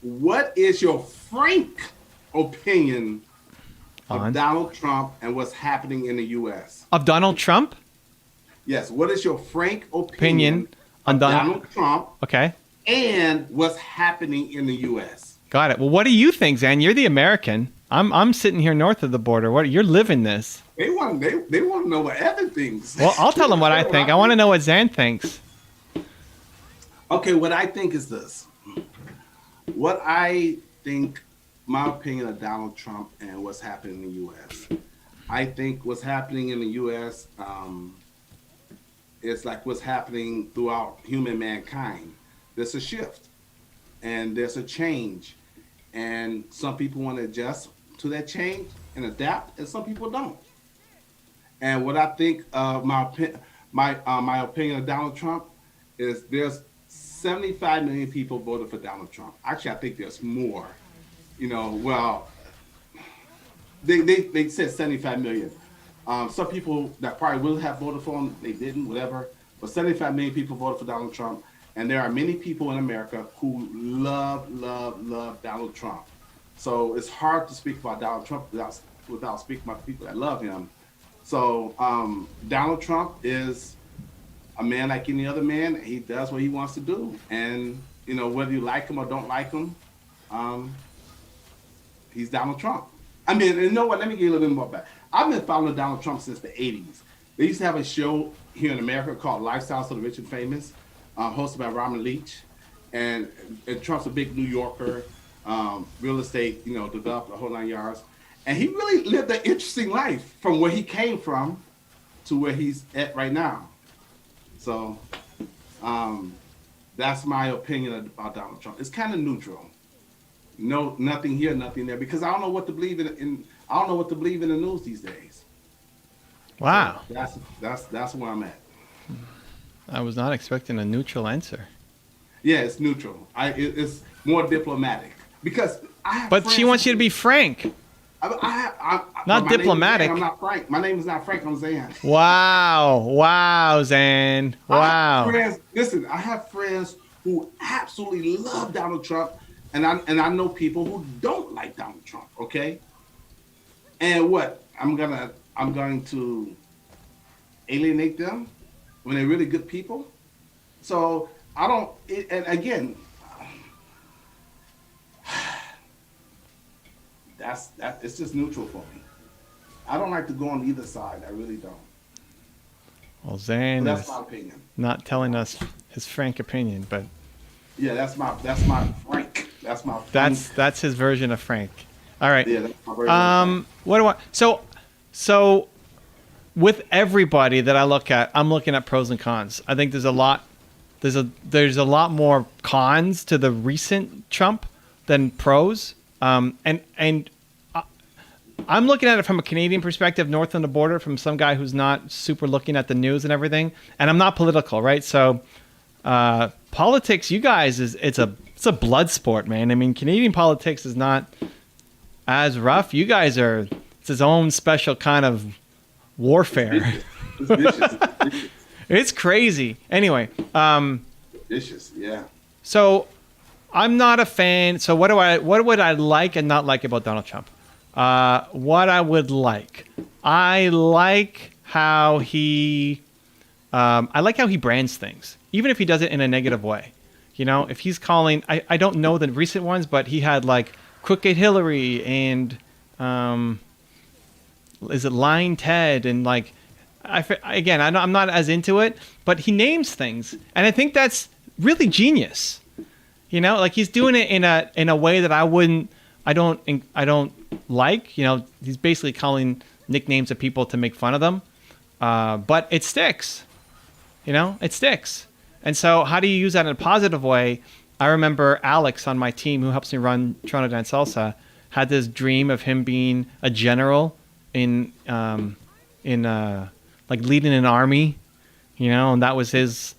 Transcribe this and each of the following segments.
What is your frank opinion of On Donald Trump and what's happening in the U.S.? of Donald Trump Yes, what is your frank opinion opinion on of Donald. Donald Trump Okay, and what's happening in the U.S.? got it. Well, what do you think, Zan? You're the American. I'm sitting here north of the border. What you're living this? They want to know what Evan thinks. Well, I'll tell them what I think. I want to know what Zan thinks. Okay, what I think is this. What I think, my opinion of Donald Trump and what's happening in the U.S. I think what's happening in the U.S. Is like what's happening throughout human mankind. There's a shift and there's a change, and some people want to adjust to that change and adapt, and some people don't. And what I think my opinion of Donald Trump is there's 75 million people voted for Donald Trump. Actually, I think there's more. Well, they said 75 million. Some people that probably will have voted for him, they didn't, whatever. But 75 million people voted for Donald Trump. And there are many people in America who love Donald Trump. So it's hard to speak about Donald Trump without speaking about the people that love him. So Donald Trump is a man like any other man. He does what he wants to do. And, whether you like him or don't like him, he's Donald Trump. I mean, you know what? Let me give you a little bit more back. I've been following Donald Trump since the 80s. They used to have a show here in America called Lifestyles of the Rich and Famous, hosted by Robin Leach. And Trump's a big New Yorker, real estate, developed a whole 9 yards. And he really lived an interesting life from where he came from to where he's at right now. So that's my opinion about Donald Trump. It's kind of neutral. No, nothing here, nothing there, because I don't know what to believe in. I don't know what to believe in the news these days. Wow, So that's where I'm at. I was not expecting a neutral answer. Yeah, it's neutral. It's more diplomatic because I have. But she wants you to be frank, not my name is diplomatic. Zayn. I'm not Frank. My name is not Frank. I'm Zayn. Wow, Zan. Wow. Listen, I have friends who absolutely love Donald Trump, and I know people who don't like Donald Trump. Okay, and what I'm going to alienate them when they're really good people. So I don't. And again, that's that. It's just neutral for me. I don't like to go on either side. I really don't. Well, Zan But that's is my opinion. not telling us his frank opinion, but Yeah, that's my Frank. That's my Frank. that's his version of frank. All right. Yeah, that's my version of Frank. What do I? So with everybody that I look at, I'm looking at pros and cons. I think there's a lot. There's a lot more cons to the recent Trump than pros. And I'm looking at it from a Canadian perspective, north on the border, from some guy who's not super looking at the news and everything. And I'm not political, right? So politics, you guys, it's a blood sport, man. I mean, Canadian politics is not as rough. You guys it's its own special kind of warfare. It's vicious. It's vicious. It's crazy. Anyway, Vicious, yeah. so I'm not a fan. So what would I like and not like about Donald Trump? What I would like, I like how he brands things, even if he does it in a negative way. If he's calling, I don't know the recent ones, but he had like Crooked Hillary and is it Lying Ted and like, I'm not as into it, but he names things, and I think that's really genius. Like he's doing it in a way that I don't like. He's basically calling nicknames of people to make fun of them, but it sticks. It sticks. And so, how do you use that in a positive way? I remember Alex on my team, who helps me run Toronto Dance Salsa, had this dream of him being a general in like leading an army, and that was his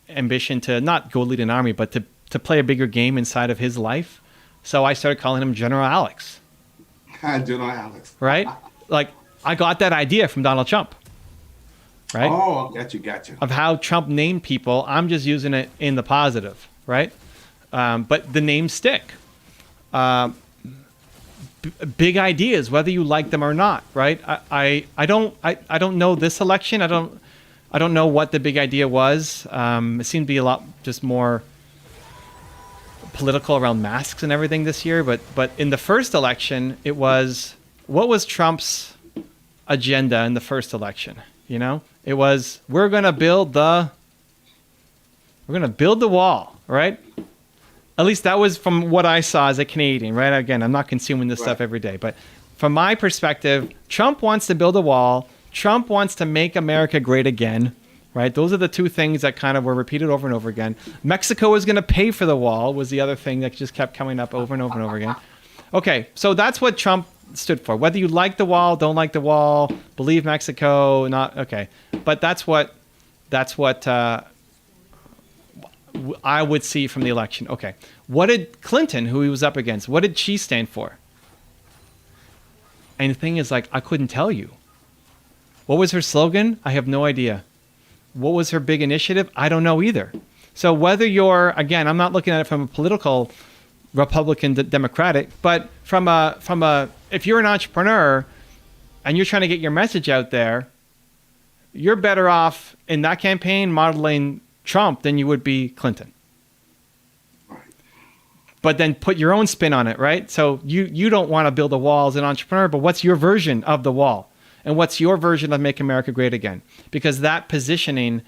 ambition to not go lead an army, but to play a bigger game inside of his life. So I started calling him General Alex. General Alex. Right? Like, I got that idea from Donald Trump. Right? Oh, got you. Of how Trump named people. I'm just using it in the positive. Right? but the names stick. Big ideas, whether you like them or not, right? I don't know this election. I don't know what the big idea was. It seemed to be a lot just more political around masks and everything this year. But in the first election, it was, what was Trump's agenda in the first election? You know, it was, we're gonna build the wall, right? At least that was from what I saw as a Canadian, right? Again, I'm not consuming this stuff every day, but from my perspective, Trump wants to build a wall. Trump wants to make America great again, right? Those are the two things that kind of were repeated over and over again. Mexico is going to pay for the wall was the other thing that just kept coming up over and over and over again. Okay, so that's what Trump stood for. Whether you like the wall, don't like the wall, believe Mexico, not okay. But that's what I would see from the election. Okay. What did Clinton, who he was up against, what did she stand for? And the thing is, like, I couldn't tell you. What was her slogan? I have no idea. What was her big initiative? I don't know either. So whether you're, again, I'm not looking at it from a political Republican Democratic, but from a if you're an entrepreneur and you're trying to get your message out there, you're better off in that campaign modeling Trump than you would be Clinton. Right. But then put your own spin on it, right? So you don't want to build a wall as an entrepreneur, but what's your version of the wall? And what's your version of Make America Great Again? Because that positioning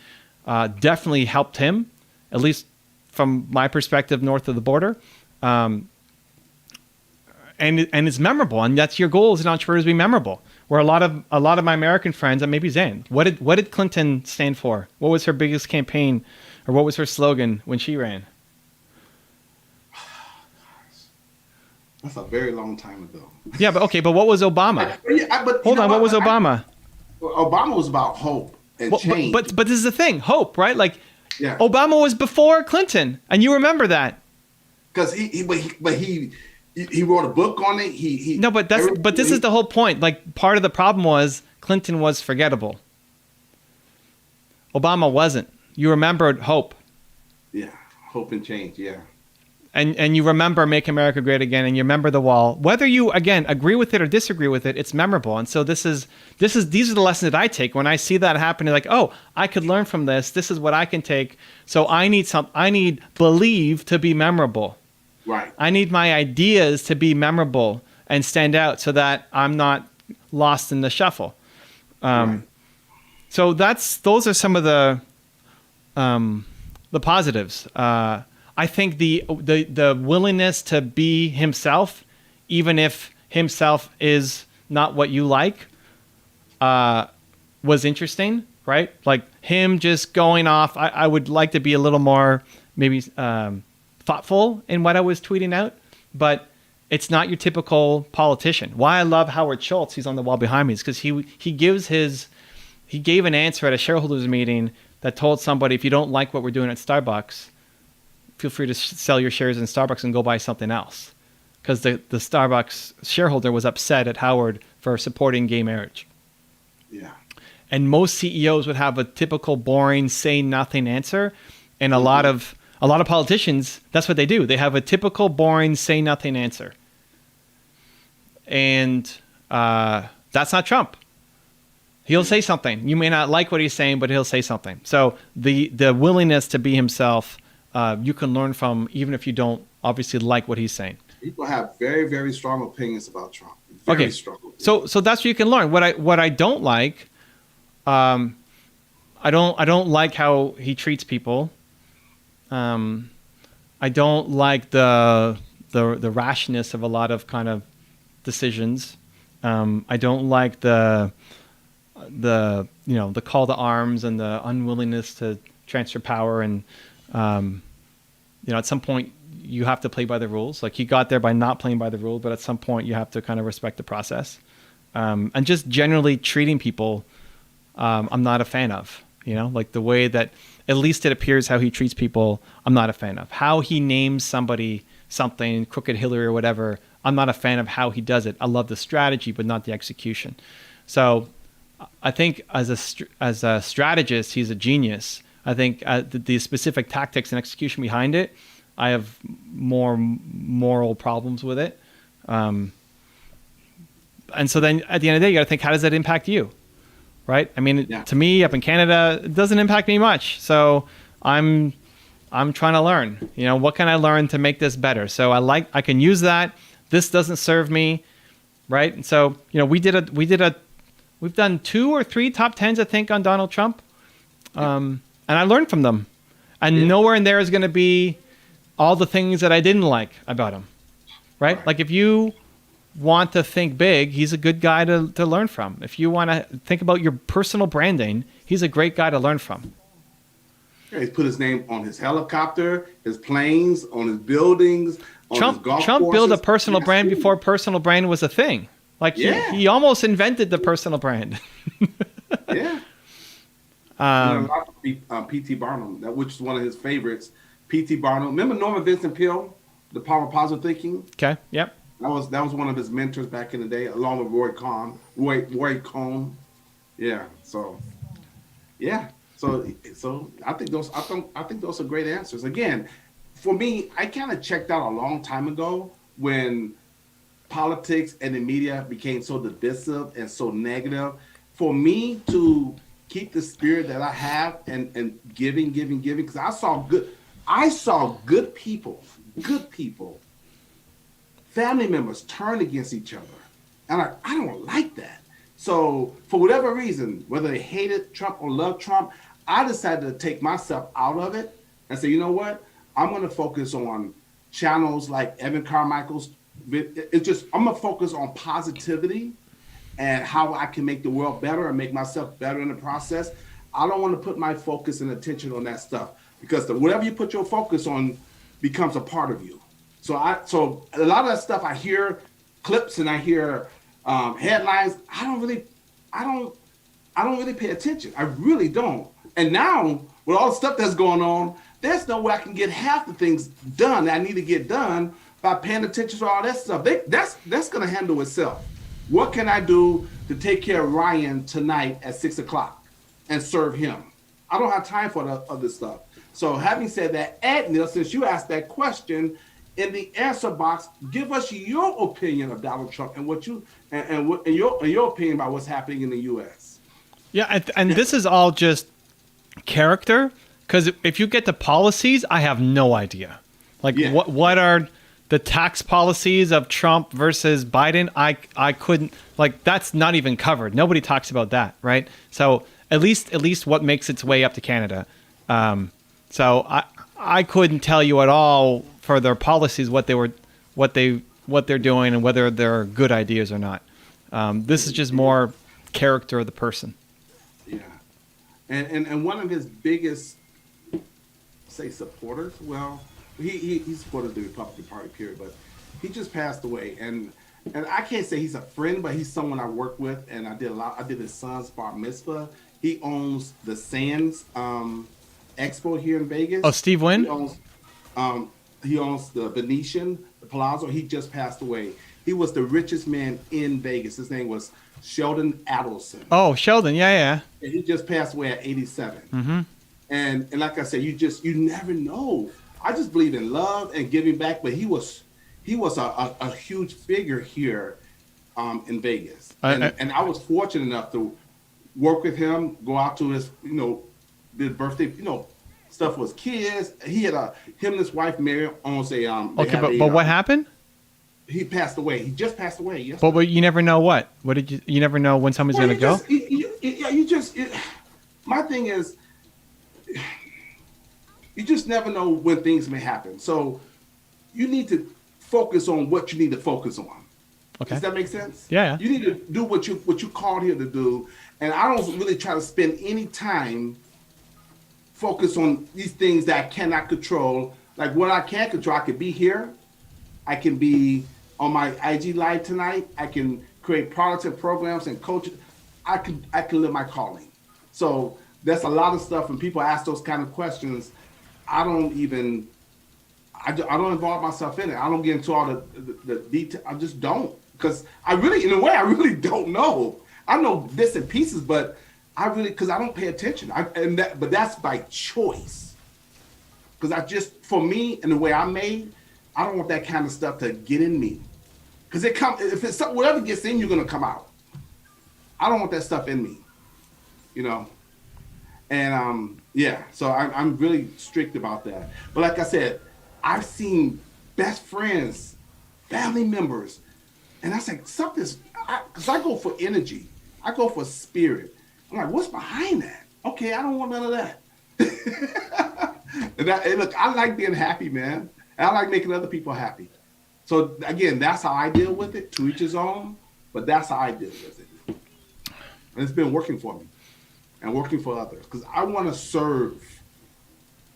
definitely helped him, at least from my perspective, north of the border. And it's memorable, and that's your goal as an entrepreneur, is be memorable. Where a lot of my American friends, and maybe Zayn, what did Clinton stand for? What was her biggest campaign, or what was her slogan when she ran? That's a very long time ago. Yeah, but what was Obama? Hold on, what was Obama? Obama was about hope and change. But this is the thing, hope, right? Like, yeah. Obama was before Clinton, and you remember that. Because he wrote a book on it. But this is the whole point. Like, part of the problem was Clinton was forgettable. Obama wasn't. You remembered hope. Yeah, hope and change. Yeah. And you remember Make America Great Again, and you remember the wall. Whether you, again, agree with it or disagree with it, it's memorable. And so these are the lessons that I take when I see that happening. Like, oh, I could learn from this. This is what I can take. So I need believe to be memorable. Right. I need my ideas to be memorable and stand out so that I'm not lost in the shuffle. Right. So those are some of the positives. I think the willingness to be himself, even if himself is not what you like, was interesting, right? Like him just going off. I would like to be a little more maybe thoughtful in what I was tweeting out, but it's not your typical politician. Why I love Howard Schultz, he's on the wall behind me, is because he gave an answer at a shareholders meeting that told somebody, if you don't like what we're doing at Starbucks, feel free to sell your shares in Starbucks and go buy something else. Because the Starbucks shareholder was upset at Howard for supporting gay marriage. Yeah. And most CEOs would have a typical boring, say nothing answer. And a lot of politicians, that's what they do. They have a typical boring, say nothing answer. And that's not Trump. He'll say something. You may not like what he's saying, but he'll say something. So the willingness to be himself, you can learn from, even if you don't obviously like what he's saying. People have very, very strong opinions about Trump. Very strong opinions. So that's what you can learn. What I don't like, I don't like how he treats people. I don't like the rashness of a lot of kind of decisions. I don't like the call to arms and the unwillingness to transfer power. And at some point you have to play by the rules. Like he got there by not playing by the rules, but at some point you have to kind of respect the process. And just generally treating people, I'm not a fan of. Like the way that, at least it appears how he treats people, I'm not a fan of. How he names somebody something, Crooked Hillary or whatever, I'm not a fan of how he does it. I love the strategy, but not the execution. So I think as a strategist, he's a genius. I think the specific tactics and execution behind it, I have more moral problems with it. And so then at the end of the day, you got to think, how does that impact you? Right? I mean, to me up in Canada, it doesn't impact me much. So I'm trying to learn, what can I learn to make this better? So I can use that. This doesn't serve me. Right. And so, we've done 2 or 3 top 10s, I think, on Donald Trump. And I learned from them. And nowhere in there is going to be all the things that I didn't like about him. Right? Like if you want to think big, he's a good guy to learn from. If you want to think about your personal branding, he's a great guy to learn from. Yeah, he's put his name on his helicopter, his planes, on his buildings, on his golf Trump courses. built a personal brand before personal brand was a thing. Like he almost invented the personal brand. Yeah. P.T. Barnum, which is one of his favorites. P.T. Barnum. Remember Norman Vincent Peale, The Power of Positive Thinking? Okay. Yep. That was one of his mentors back in the day, along with Roy Cohn. Yeah. So I think those are great answers. Again, for me, I kind of checked out a long time ago when politics and the media became so divisive and so negative. For me to keep the spirit that I have and giving, because I saw good people, family members turn against each other. And I don't like that. So for whatever reason, whether they hated Trump or loved Trump, I decided to take myself out of it and say, you know what? I'm going to focus on channels like Evan Carmichael's. I'm going to focus on positivity and how I can make the world better and make myself better in the process. I don't want to put my focus and attention on that stuff because whatever you put your focus on becomes a part of you. So a lot of that stuff, I hear clips and I hear headlines. I don't really pay attention. I really don't. And now with all the stuff that's going on, there's no way I can get half the things done that I need to get done by paying attention to all that stuff. That's going to handle itself. What can I do to take care of Ryan tonight at 6:00 and serve him? I don't have time for the other stuff. So having said that, Adnil, since you asked that question, in the answer box, give us your opinion of Donald Trump and what you and your opinion about what's happening in the U.S. Yeah, and this is all just character, because if you get to policies, I have no idea. Like what are the tax policies of Trump versus Biden? I couldn't, like, that's not even covered. Nobody talks about that, right? So at least what makes its way up to Canada. So I couldn't tell you at all for their policies what they're doing and whether they're good ideas or not. This is just more character of the person. Yeah, and one of his biggest, say, supporters. Well, he supported the Republican Party, period. But he just passed away, and I can't say he's a friend, but he's someone I work with, and I did his son's bar mitzvah. He owns the Sands Expo here in Vegas. Oh, Steve Wynn? He owns the Venetian, the Palazzo. He just passed away. He was the richest man in Vegas. His name was Sheldon Adelson. Oh, Sheldon, yeah. And he just passed away at 87. Mm-hmm. And like I said, you never know. I just believe in love and giving back, but he was a huge figure here in Vegas. And I was fortunate enough to work with him, go out to his, the birthday, stuff with kids. He had him and his wife Mary owns a okay, but what happened? He passed away. He just passed away. Yes. But you never know what. What did you? You never know when somebody's going to go. My thing is, you just never know when things may happen. So you need to focus on what you need to focus on. Okay. Does that make sense? Yeah. You need to do what you called here to do, and I don't really try to spend any time focus on these things that I cannot control. Like what I can control, I could be here. I can be on my IG live tonight. I can create products and programs and coach. I can live my calling. So that's a lot of stuff. When people ask those kind of questions, I don't involve myself in it. I don't get into all the detail. I just don't, because I really don't know. I know bits and pieces, but because I don't pay attention. But that's by choice. Because for me and the way I'm made, I don't want that kind of stuff to get in me. Because if it's something, whatever gets in, you're gonna come out. I don't want that stuff in me, you know. And yeah, so I'm really strict about that. But like I said, I've seen best friends, family members, and I say because I go for energy, I go for spirit. I'm like, what's behind that? Okay, I don't want none of that. And look, I like being happy, man. And I like making other people happy. So again, that's how I deal with it. To each his own, but that's how I deal with it. And it's been working for me and working for others because I want to serve.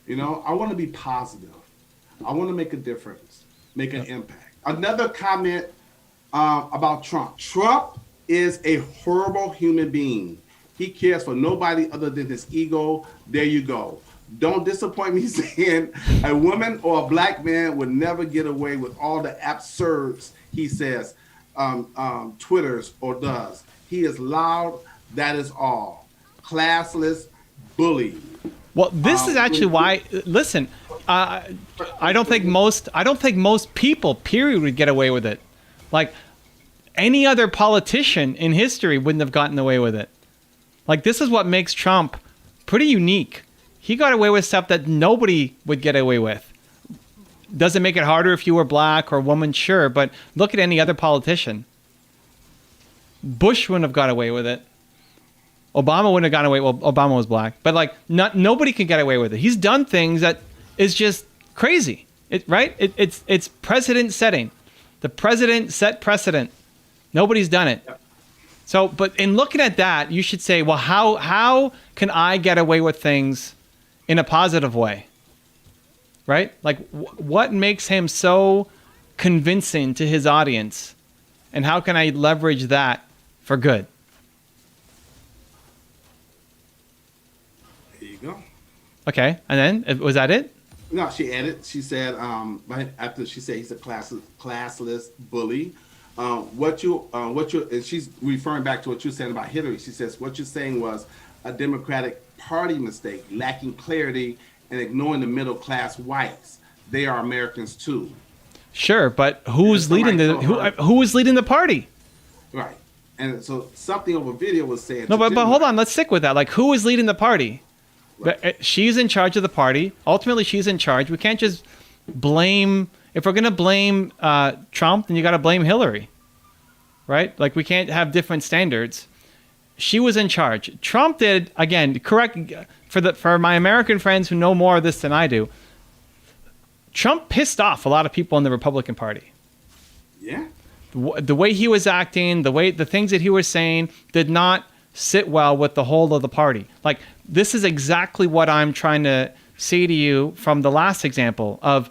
You know, I want to be positive. I want to make a difference, make an impact. Another comment about Trump. Trump is a horrible human being. He cares for nobody other than his ego. There you go. Don't disappoint me saying a woman or a black man would never get away with all the absurds he says, twitters or does. He is loud. That is all. Classless, bully. Well, this is actually why. Listen, I don't think most people, period, would get away with it. Like any other politician in history wouldn't have gotten away with it. Like this is what makes Trump pretty unique. He got away with stuff that nobody would get away with. Does it make it harder if you were black or woman? Sure, but look at any other politician. Bush wouldn't have got away with it. Obama wouldn't have gotten away. Well, Obama was black, but like nobody can get away with it. He's done things that is just crazy. It's precedent setting. The president set precedent. Nobody's done it. Yep. So, but in looking at that, you should say, well, how can I get away with things in a positive way? Right? Like what makes him so convincing to his audience? And how can I leverage that for good? There you go. Okay. And then, was that it? No, she added, she said, right after she said he's a classless bully. And she's referring back to what you're saying about Hillary. She says, what you're saying was a Democratic Party mistake, lacking clarity and ignoring the middle class whites. They are Americans too. Sure, but who is leading the party? Right. And so something over video was saying. No, but hold on. Let's stick with that. Like, who is leading the party? Right. She's in charge of the party. Ultimately, she's in charge. We can't just blame. If we're going to blame Trump, then you got to blame Hillary. Right? Like, we can't have different standards. She was in charge. Trump did, again, correct, for my American friends who know more of this than I do, Trump pissed off a lot of people in the Republican Party. Yeah. The way he was acting, the things that he was saying did not sit well with the whole of the party. Like, this is exactly what I'm trying to say to you from the last example of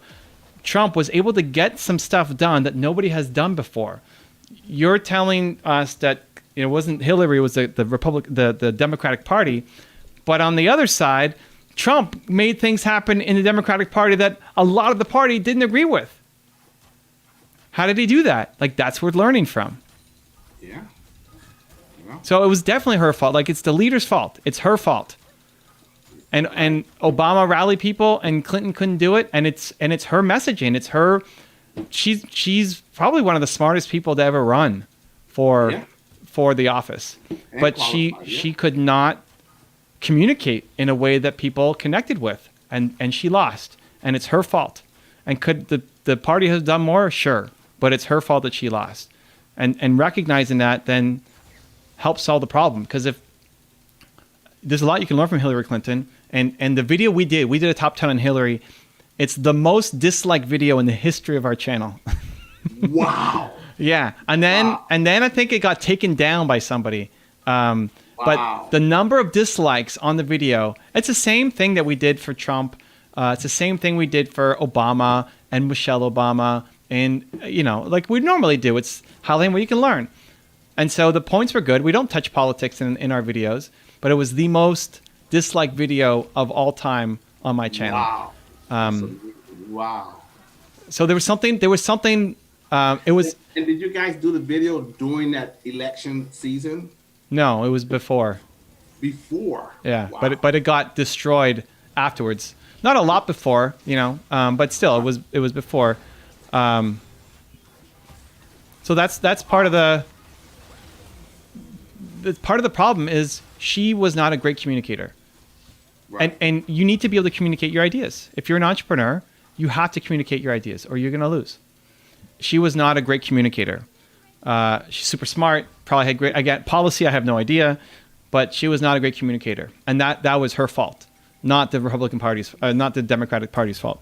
Trump was able to get some stuff done that nobody has done before. You're telling us that it wasn't Hillary, it was the Democratic Party, but on the other side, Trump made things happen in the Democratic Party that a lot of the party didn't agree with. How did he do that? Like, that's what we're learning from. Yeah. Well. So it was definitely her fault. Like, it's the leader's fault. It's her fault. And Obama rallied people, and Clinton couldn't do it. And it's her messaging. It's her. She's probably one of the smartest people to ever run for the office. And but she could not communicate in a way that people connected with, and she lost. And it's her fault. And could the party has done more? Sure. But it's her fault that she lost. And recognizing that then helps solve the problem. Because if there's a lot you can learn from Hillary Clinton, and the video we did a top 10 on Hillary. It's the most disliked video in the history of our channel. Wow. Yeah. And then I think it got taken down by somebody. Wow. But the number of dislikes on the video, it's the same thing that we did for Trump. It's the same thing we did for Obama and Michelle Obama. And, like we normally do. It's highlighting what you can learn. And so the points were good. We don't touch politics in our videos, but it was the most disliked video of all time on my channel. Wow. Wow. So there was something, it was. And did you guys do the video during that election season? No, it was before. Before? Yeah, Wow. but it got destroyed afterwards. Not a lot before, but still, it was before. So that's part of the problem is she was not a great communicator. Right. And you need to be able to communicate your ideas. If you're an entrepreneur, you have to communicate your ideas or you're going to lose. She was not a great communicator. She's super smart, probably had great, again, policy, I have no idea, but she was not a great communicator. And that was her fault, not the Republican Party's, not the Democratic Party's fault.